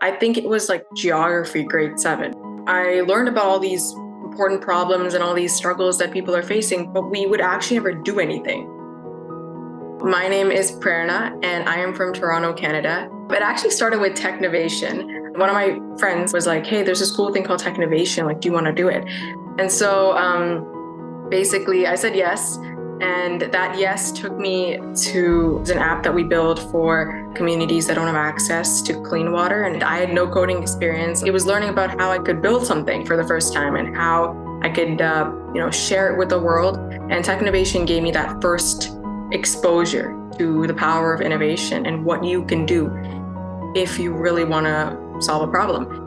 I think it was like geography, grade 7. I learned about all these important problems and all these struggles that people are facing, but we would actually never do anything. My name is Prerna, and I am from Toronto, Canada. It actually started with Technovation. One of my friends was like, hey, there's this cool thing called Technovation. Like, do you want to do it? And so basically I said yes. And that yes took me to an app that we build for communities that don't have access to clean water. And I had no coding experience. It was learning about how I could build something for the first time and how I could share it with the world. And Technovation gave me that first exposure to the power of innovation and what you can do if you really want to solve a problem.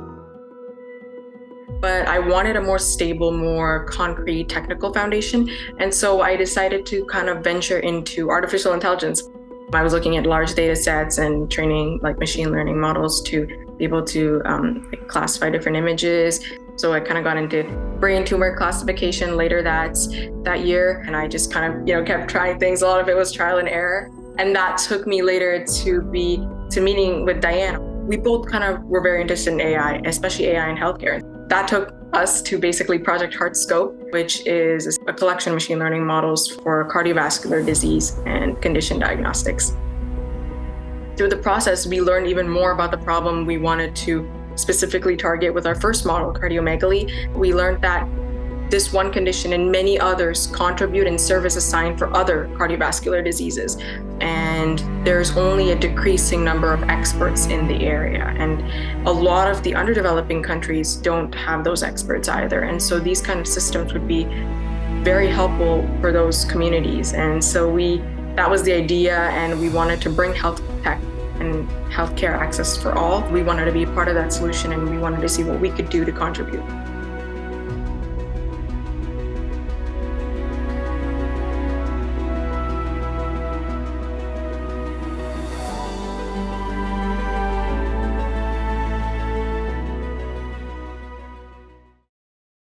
But I wanted a more stable, more concrete technical foundation. And so I decided to kind of venture into artificial intelligence. I was looking at large data sets and training like machine learning models to be able to classify different images. So I kind of got into brain tumor classification later that year. And I just kind of kept trying things. A lot of it was trial and error. And that took me later to meeting with Diana. We both kind of were very interested in AI, especially AI in healthcare. That took us to basically Project HeartScope, which is a collection of machine learning models for cardiovascular disease and condition diagnostics. Through the process, we learned even more about the problem we wanted to specifically target with our first model, cardiomegaly. We learned that this one condition and many others contribute and serve as a sign for other cardiovascular diseases. And there's only a decreasing number of experts in the area. And a lot of the underdeveloping countries don't have those experts either. And so these kind of systems would be very helpful for those communities. And so that was the idea, and we wanted to bring health tech and healthcare access for all. We wanted to be part of that solution, and we wanted to see what we could do to contribute.